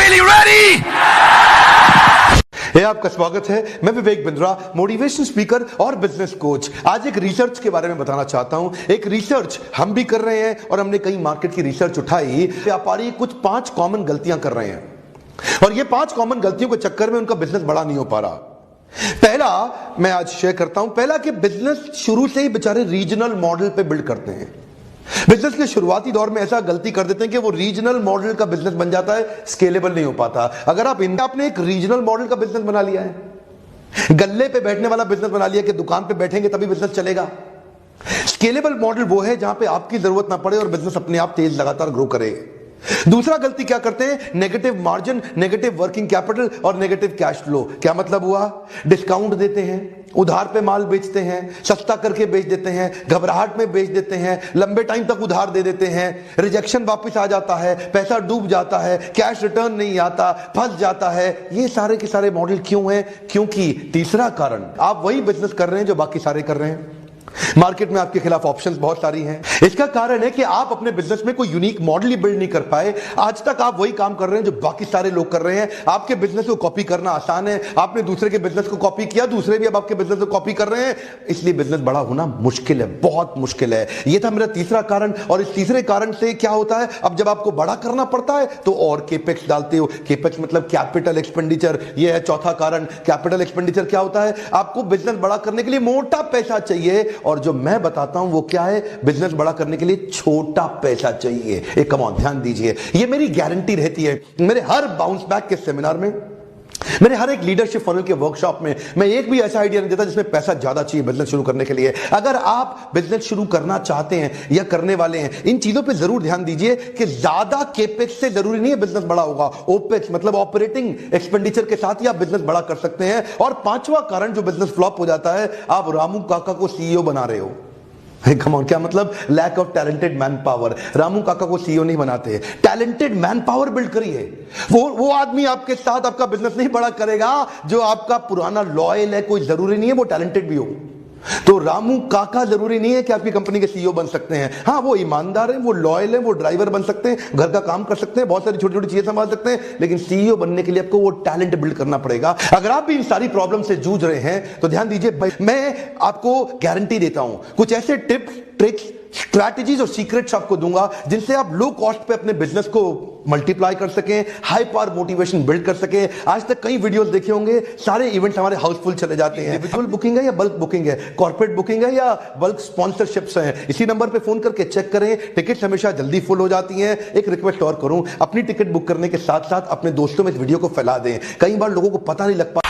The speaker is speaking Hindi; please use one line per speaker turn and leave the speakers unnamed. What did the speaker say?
really ready?
आपका स्वागत है। मैं विवेक बिंद्रा, मोटिवेशन स्पीकर और बिजनेस कोच। आज एक रिसर्च के बारे में बताना चाहता हूं। एक रिसर्च हम भी कर रहे हैं और हमने कई मार्केट की रिसर्च उठाई। व्यापारी कुछ 5 कॉमन गलतियां कर रहे हैं और ये 5 कॉमन गलतियों के चक्कर में उनका बिजनेस बड़ा नहीं हो पा रहा। पहला मैं आज शेयर करता हूं। पहला कि बिजनेस शुरू से ही बेचारे रीजनल मॉडल पे बिल्ड करते हैं। बिजनेस के शुरुआती दौर में ऐसा गलती कर देते हैं कि वो रीजनल मॉडल का बिजनेस बन जाता है, स्केलेबल नहीं हो पाता। अगर आपने एक रीजनल मॉडल का बिजनेस बना लिया है, गल्ले पे बैठने वाला बिजनेस बना लिया कि दुकान पे बैठेंगे तभी बिजनेस चलेगा। स्केलेबल मॉडल वो है जहां पे आपकी जरूरत ना पड़े और बिजनेस अपने आप तेज लगातार ग्रो करे। दूसरा गलती क्या करते हैं? Negative margin, negative working capital और नेगेटिव कैश फ्लो। क्या मतलब हुआ? डिस्काउंट देते हैं, उधार पे माल बेचते हैं, सस्ता करके बेच देते हैं, घबराहट में बेच देते हैं, लंबे टाइम तक उधार दे देते हैं, रिजेक्शन वापस आ जाता है, पैसा डूब जाता है, कैश रिटर्न नहीं आता, फंस जाता है। ये सारे के सारे मॉडल क्यों हैं? क्योंकि तीसरा कारण, आप वही बिजनेस कर रहे हैं जो बाकी सारे कर रहे हैं। मार्केट में आपके खिलाफ ऑप्शंस बहुत सारी हैं। इसका कारण है कि आप अपने बिजनेस में कोई यूनिक मॉडल ही बिल्ड नहीं कर पाए। आज तक आप वही काम कर रहे हैं जो बाकी सारे लोग कर रहे हैं। आपके बिजनेस को कॉपी करना आसान है, आपने दूसरे के बिजनेस को कॉपी किया, दूसरे भी अब आपके बिजनेस को कॉपी कर रहे हैं, इसलिए बिजनेस बड़ा होना मुश्किल है, बहुत मुश्किल है। यह था मेरा तीसरा कारण। और इस तीसरे कारण से क्या होता है, अब जब आपको बड़ा करना पड़ता है तो और केपेक्स डालते हो। केपेक्स मतलब कैपिटल एक्सपेंडिचर। यह है चौथा कारण। कैपिटल एक्सपेंडिचर क्या होता है? आपको बिजनेस बड़ा करने के लिए मोटा पैसा चाहिए और जो मैं बताता हूं वो क्या है? बिजनेस बड़ा करने के लिए छोटा पैसा चाहिए। एक कमाल, ध्यान दीजिए, ये मेरी गारंटी रहती है। मेरे हर बाउंस बैक के सेमिनार में, मेरे हर एक लीडरशिप फनल के वर्कशॉप में मैं एक भी ऐसा आइडिया नहीं देता जिसमें पैसा ज्यादा चाहिए बिजनेस शुरू करने के लिए। अगर आप बिजनेस शुरू करना चाहते हैं या करने वाले हैं, इन चीजों पे जरूर ध्यान दीजिए कि ज्यादा केपेक्स से जरूरी नहीं है बिजनेस बड़ा होगा। ओपेक्स मतलब ऑपरेटिंग एक्सपेंडिचर के साथ ही आप बिजनेस बड़ा कर सकते हैं। और 5वां कारण जो बिजनेस फ्लॉप हो जाता है, आप रामू काका को सीईओ बना रहे हो। कम ऑन, क्या मतलब? Lack of talented man power. Ramu काका को सीईओ नहीं बनाते, टैलेंटेड मैन पावर बिल्ड करिए। वो आदमी आपके साथ आपका बिजनेस नहीं बड़ा करेगा जो आपका पुराना लॉयल है। कोई जरूरी नहीं है वो टैलेंटेड भी हो। तो रामू काका जरूरी नहीं है कि आपकी कंपनी के सीईओ बन सकते हैं। हाँ, वो ईमानदार है, वो लॉयल है, वो ड्राइवर बन सकते हैं, घर का काम कर सकते हैं, बहुत सारी छोटी छोटी चीजें संभाल सकते हैं, लेकिन सीईओ बनने के लिए आपको वो टैलेंट बिल्ड करना पड़ेगा। अगर आप भी इन सारी प्रॉब्लम से जूझ रहे हैं तो ध्यान दीजिए, मैं आपको गारंटी देता हूं, कुछ ऐसे टिप्स, ट्रिक्स, स्ट्रैटेजीज और सीक्रेट्स आपको दूंगा जिनसे आप लो कॉस्ट पे अपने बिजनेस को मल्टीप्लाई कर सकें, हाई पावर मोटिवेशन बिल्ड कर सकें। आज तक कई वीडियोस देखे होंगे, सारे इवेंट्स हमारे हाउसफुल चले जाते हैं। इंडिविजुअल बुकिंग है या बल्क बुकिंग है, कॉर्पोरेट बुकिंग है या बल्क स्पॉन्सरशिप्स हैं, इसी नंबर पे फोन करके चेक करें। टिकट्स हमेशा जल्दी फुल हो जाती हैं। एक रिक्वेस्ट और करूं, अपनी टिकट बुक करने के साथ साथ अपने दोस्तों में इस वीडियो को फैला दें। कई बार लोगों को पता नहीं लग पाता